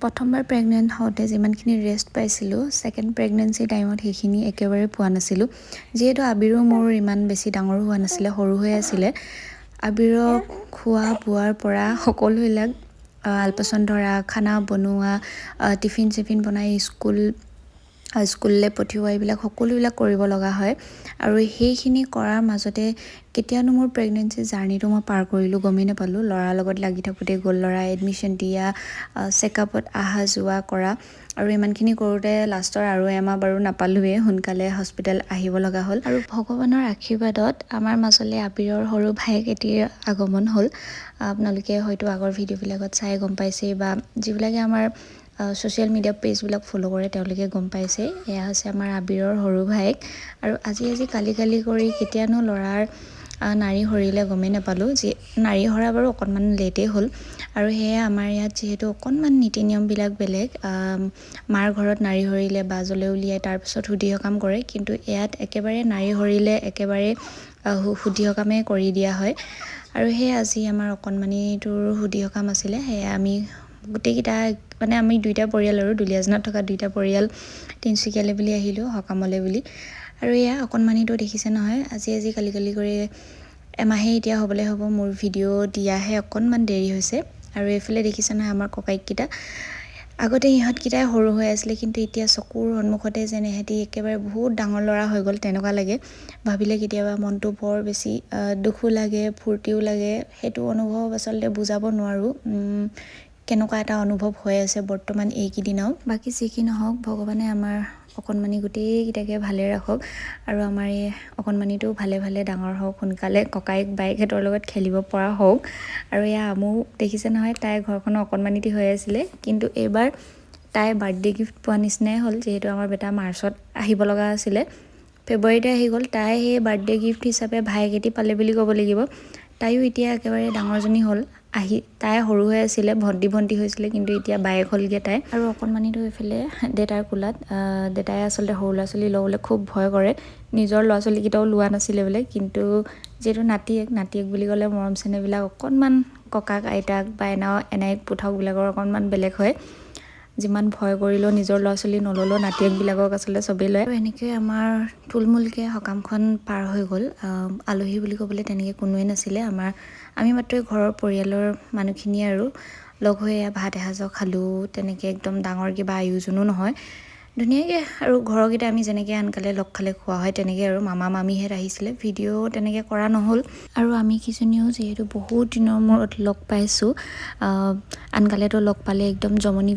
প্ৰথমবাৰ প্ৰেগনেণ্ট হওঁতে যিমানখিনি ৰেষ্ট পাইছিলোঁ ছেকেণ্ড প্ৰেগনেঞ্চি টাইমত সেইখিনি একেবাৰে পোৱা নাছিলোঁ যিহেতু আবিৰো মোৰ ইমান বেছি ডাঙৰ হোৱা নাছিলে সৰু হৈ আছিলে আবিৰক খোৱা বোৱাৰ পৰা সকলোবিলাক আলপৈচান ধৰা খানা বনোৱা টিফিন চিফিন বনাই স্কুললৈ পঠিওৱা এইবিলাক সকলোবিলাক কৰিব লগা হয় আৰু সেইখিনি কৰাৰ মাজতে কেতিয়ানো মোৰ প্ৰেগনেঞ্চি জাৰ্নিটো মই পাৰ কৰিলোঁ গমেই নাপালোঁ ল'ৰাৰ লগত লাগি থাকোঁতে গ'ল ল'ৰা এডমিশ্যন দিয়া চেকআপত অহা যোৱা কৰা আৰু ইমানখিনি কৰোঁতে লাষ্টৰ আৰু এমাহ বাৰু নাপালোঁৱেই সোনকালে হস্পিটেল আহিব লগা হ'ল আৰু ভগৱানৰ আশীৰ্বাদত আমাৰ মাজলৈ আবিৰৰ সৰু ভায়েক এটিৰ আগমন হ'ল আপোনালোকে হয়তো আগৰ ভিডিঅ'বিলাকত চাই গম পাইছে বা যিবিলাকে আমাৰ ছ'চিয়েল মিডিয়া পেজবিলাক ফ'ল' কৰে তেওঁলোকে গম পাইছে এয়া হৈছে আমাৰ আবিৰৰ সৰু ভায়েক আৰু আজি কালি কৰি কেতিয়ানো ল'ৰাৰ নাৰী সৰিলে গমেই নাপালোঁ নাৰী সৰা বাৰু অকণমান লেটেই হ'ল আৰু সেয়ে আমাৰ ইয়াত যিহেতু অকণমান নীতি নিয়মবিলাক বেলেগ মাৰ ঘৰত নাৰী সৰিলে বাজলৈ উলিয়াই তাৰপিছত শুদ্ধি সকাম কৰে কিন্তু ইয়াত একেবাৰে নাৰী সৰিলে একেবাৰে শুদ্ধি সকামেই কৰি দিয়া হয় আৰু সেয়ে আজি আমাৰ অকণমানিটোৰ শুদ্ধি সকাম আছিলে সেয়ে আমি গোটেইকেইটা মানে আমি দুইটা পৰিয়াল আৰু দুলীয়াজানত থকা দুইটা পৰিয়াল তিনিচুকীয়ালৈ বুলি আহিলোঁ সকামলৈ বুলি আৰু এয়া অকণমানিটো দেখিছে নহয় আজি কালি কৰি এমাহেই এতিয়া হ'বলৈ হ'ব মোৰ ভিডিঅ' দিয়াহে অকণমান দেৰি হৈছে আৰু এইফালে দেখিছে নহয় আমাৰ ককাইককেইটা আগতে ইহঁতকেইটাই সৰু হৈ আছিলে কিন্তু এতিয়া চকুৰ সন্মুখতে যেন এহেঁতি একেবাৰে বহুত ডাঙৰ ল'ৰা হৈ গ'ল তেনেকুৱা লাগে ভাবিলে কেতিয়াবা মনটো বৰ বেছি দুখো লাগে ফূৰ্তিও লাগে সেইটো অনুভৱ আচলতে বুজাব নোৱাৰোঁ কেনেকুৱা এটা অনুভৱ হৈ আছে বৰ্তমান এইকেইদিনাও বাকী যি কি নহওক ভগৱানে আমাৰ অকণমানি গোটেইকেইটাকে ভালে ৰাখক আৰু আমাৰ এই অকণমানিটো ভালে ডাঙৰ হওক সোনকালে ককায়েক বাইকহঁতৰ লগত খেলিব পৰা হওক আৰু এয়া আমো দেখিছে নহয় তাই ঘৰখনৰ অকণমানিটি হৈ আছিলে কিন্তু এইবাৰ তাই বাৰ্থডে গিফ্ট পোৱা নিচিনাই হ'ল যিহেতু আমাৰ বেটা মাৰ্চত আহিব লগা আছিলে ফেব্ৰুৱাৰীতে আহি গ'ল তাই সেই বাৰ্থডে গিফ্ট হিচাপে ভায়েক এটি পালে বুলি ক'ব লাগিব তাইও এতিয়া একেবাৰে ডাঙৰজনী হ'ল তাই সৰু হৈ আছিলে ভণ্টি হৈছিলে কিন্তু এতিয়া বায়েক হ'লগৈ তাই আৰু অকণমানিটো এইফালে দেউতাৰ কোলাত দেউতাই আচলতে সৰু ল'ৰা ছোৱালী ল'বলৈ খুব ভয় কৰে নিজৰ ল'ৰা ছোৱালীকেইটাও লোৱা নাছিলে বোলে কিন্তু যিহেতু নাতিয়েক বুলি ক'লে মৰম চেনেহবিলাক অকণমান ককাক আইতাক বা এনাইক পুথকবিলাকৰ অকণমান বেলেগ হয় যিমান ভয় কৰিলেও নিজৰ ল'ৰা ছোৱালী নল'লেও নাতিয়েকবিলাকক আচলতে চবেই লয় আৰু এনেকৈ আমাৰ থুলমূলকৈ সকামখন পাৰ হৈ গ'ল আলহী বুলি ক'বলৈ তেনেকৈ কোনোৱে নাছিলে আমি মাত্ৰ ঘৰৰ পৰিয়ালৰ মানুহখিনিয়ে আৰু লগ হৈ ভাত এসাঁজো খালোঁ তেনেকৈ একদম ডাঙৰ কিবা আয়োজনো নহয় ধুনীয়াকৈ আৰু ঘৰৰকেইটা আমি যেনেকৈ আনকালে লগ খালে খোৱা হয় তেনেকৈ আৰু মামা মামীহঁত আহিছিলে ভিডিঅ' তেনেকৈ কৰা নহ'ল আৰু আমি কিজনীও যিহেতু বহুত দিনৰ মূৰত লগ পাইছোঁ আনকালেতো লগ পালে একদম জমনি